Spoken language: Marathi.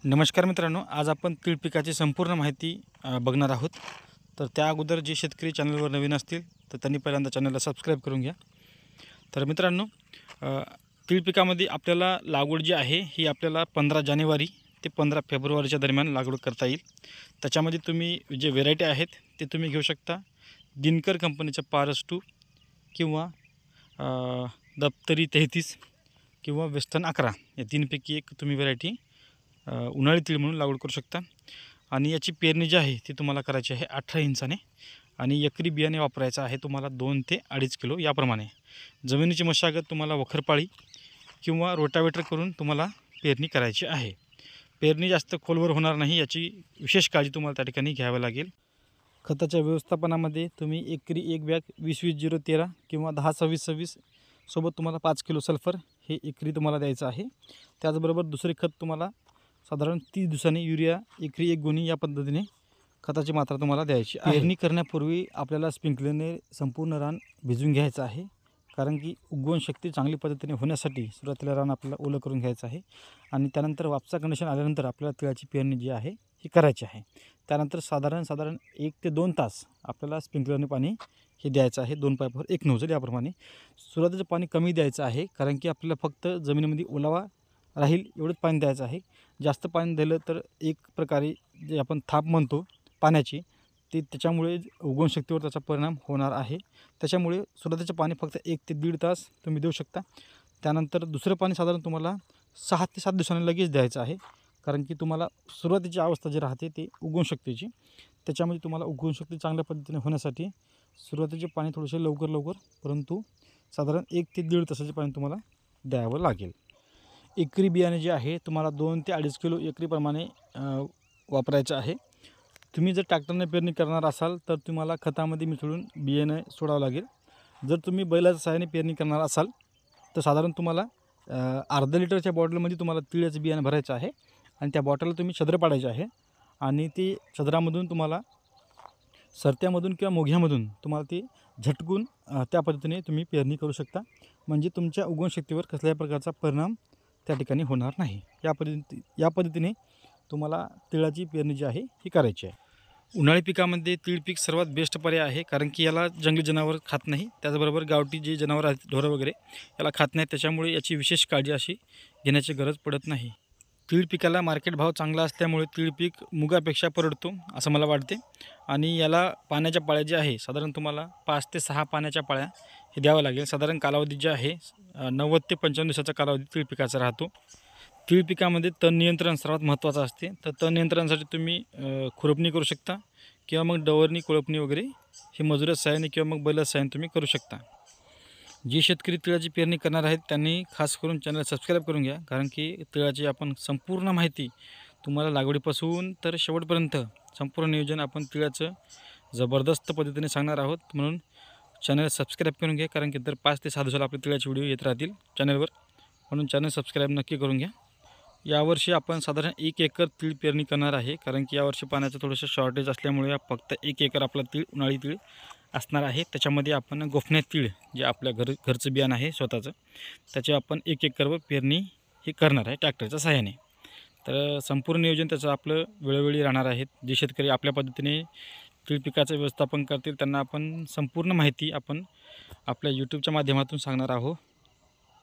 नमस्कार मित्रांनो, आज आपण तीळ पिकाची संपूर्ण माहिती बघणार आहोत। तर त्या अगोदर जे शेतकरी चॅनलवर नवीन असतील तर त्यांनी पहिल्यांदा चॅनलला सबस्क्राइब करून घ्या। तर मित्रांनो, तीळ पिकामध्ये आपल्याला लागवड जी आहे ही आपल्याला 15 जानेवारी ते 15 फेब्रुवारीच्या दरम्यान लागवड करता येईल। त्याच्यामध्ये तुम्ही जे व्हेरायटी आहेत ते तुम्ही घेऊ शकता। दिनकर कंपनीचा पारस 2 किंवा दप्तरी 33 किंवा वेस्टर्न 11 या तीनपैकी एक तुम्ही व्हेरायटी उन्हाळी तीळ म्हणून लागवड करू शकता। आणि याची पेरणी जी आहे ती तुम्हाला करायची आहे 18 इंचाने आणि एकरी बियाणे वापरायचं आहे तुम्हाला 2 ते 2.5 किलो याप्रमाणे। जमिनीची मशागत तुम्हाला वखरपाळी किंवा रोटावेटर करून तुम्हाला पेरणी करायची आहे। पेरणी जास्त खोलवर होणार नाही याची विशेष काळजी तुम्हाला त्या ठिकाणी घ्यावी लागेल। खताच्या व्यवस्थापनामध्ये तुम्ही एकरी एक बॅग 20-20-0-13 किंवा 10-26-26 सोबत तुम्हाला 5 किलो सल्फर हे एकरी तुम्हाला द्यायचं आहे। त्याचबरोबर दुसरे खत तुम्हाला साधारण 30 दिवसांनी युरिया एकरी 1 गुणी या पद्धतीने खताची मात्रा तुम्हाला द्यायची आहे। पेरणी करण्यापूर्वी आपल्याला स्प्रिंकलरने संपूर्ण रान भिजवून घ्यायचं आहे, कारण की उगवण शक्ती चांगली पद्धतीने होण्यासाठी सुरुवातीला रान आपल्याला ओलं करून घ्यायचं आहे आणि त्यानंतर वापसा कंडिशन आल्यानंतर आपल्याला तिळाची पेरणी जी आहे ही करायची आहे। त्यानंतर साधारण 1 ते 2 तास आपल्याला स्प्रिंकलरने पाणी हे द्यायचं आहे, 2 पाईपवर 1 नोझल याप्रमाणे। सुरुवातीचं पाणी कमी द्यायचं आहे, कारण की आपल्याला फक्त जमिनीमध्ये ओलावा राहील एवढंच पाणी द्यायचं आहे। जास्त पाणी दिलं तर एक प्रकारे जे आपण थाप म्हणतो पाण्याची ते त्याच्यामुळे उगवण शक्तीवर त्याचा परिणाम होणार आहे। त्याच्यामुळे सुरुवातीचं पाणी फक्त 1 ते 1.5 तास तुम्ही देऊ शकता। त्यानंतर दुसरं पाणी साधारण तुम्हाला 6 ते 7 दिवसांनी लगेच द्यायचं आहे, कारण की तुम्हाला सुरुवातीची अवस्था जी राहते ते उगवण शक्तीची, त्याच्यामध्ये तुम्हाला उगवण शक्ती चांगल्या पद्धतीने होण्यासाठी सुरुवातीचे पाणी थोडेसे लवकर परंतु साधारण 1 ते 1.5 तासाचे पाणी तुम्हाला द्यावं लागेल। एकरी बियाणे जे आहे तुम्हाला 2 ते 2.5 किलो एकरीप्रमाणे वापरायचं आहे। तुम्ही जर ट्रॅक्टरने पेरणी करणार असाल तर तुम्हाला खतामध्ये मिसळून बियाणे सोडावं लागेल। जर तुम्ही बैलाच्या सहाय्याने पेरणी करणार असाल तर साधारण तुम्हाला अर्धा लिटरच्या बॉटलमध्ये तुम्हाला तिळाचं बियाणे भरायचं आहे आणि त्या बॉटलला तुम्ही छद्र पाडायचे आहे आणि ते छद्रामधून तुम्हाला सरत्यामधून किंवा मोघ्यामधून तुम्हाला ते झटकून त्या पद्धतीने तुम्ही पेरणी करू शकता, म्हणजे तुमच्या उगवण शक्तीवर कसल्याही प्रकारचा परिणाम त्या ठिकाणी होणार नाही। या पद्धतीने तुम्हाला तिळाची पेरणी जी आहे ही करायची आहे। उन्हाळी पिकामध्ये तीळ पीक सर्वात बेस्ट पर्याय आहे, कारण की याला जंगली जनावर खात नाही, त्याचबरोबर गावठी जे जनावर आहेत ढोरं वगैरे याला खात नाही, त्याच्यामुळे याची विशेष काळजी अशी घेण्याची गरज पडत नाही। तीळ पिकाला मार्केट भाव चांगला असल्यामुळे तीळ पीक मुगापेक्षा परवडतो असं मला वाटते। आणि याला पाण्याच्या पाळ्या जे आहे साधारण तुम्हाला 5 ते 6 पाण्याच्या पाळ्या हे द्यावं लागेल। साधारण कालावधी जे आहे 90 ते 95 दिवसाचा कालावधी तीळ पिकाचा राहतो। तीळ पिकामध्ये तण नियंत्रण सर्वात महत्त्वाचं असते, तर तण नियंत्रणासाठी तुम्ही खुरपणी करू शकता किंवा मग डवरणी कोळपणी वगैरे हे मजुराच्या सहाय्याने किंवा मग बैलाच्या सहाय्याने तुम्ही करू शकता। जे शेतकरी तिळाची पेरणी करणार आहेत त्यांनी खास करून चॅनल सबस्क्राइब करून घ्या, कारण की तिळाची आपण संपूर्ण माहिती तुम्हाला लागवडीपासून तर शेवटपर्यंत संपूर्ण नियोजन आपण तिळाचं जबरदस्त पद्धतीने सांगणार आहोत। म्हणून चॅनल सबस्क्राइब करून घ्या, कारण की दर 5 ते 6 दिवसाला आपले तिळाचे व्हिडिओ येत राहतील चॅनलवर, म्हणून चॅनल सबस्क्राइब नक्की करून घ्या। यावर्षी आपण साधारण 1 एकर तीळ पेरणी करणार आहे, कारण की यावर्षी पाण्याचं थोडंसं शॉर्टेज असल्यामुळे फक्त 1 एकर आपला उन्हाळी तीळ असणार आहे। त्याच्यामध्ये आपण गोफण्या तीळ जे आपल्या घरचं बियाणं आहे स्वतःचं, त्याचे आपण 1 एकरवर पेरणी ही करणार आहे ट्रॅक्टरच्या सहाय्याने। तर संपूर्ण नियोजन त्याचं आपलं वेळोवेळी राहणार आहे। जे शेतकरी आपल्या पद्धतीने तीळ पिकाचं व्यवस्थापन करतील त्यांना आपण संपूर्ण माहिती आपण आपल्या यूट्यूबच्या माध्यमातून सांगणार आहोत।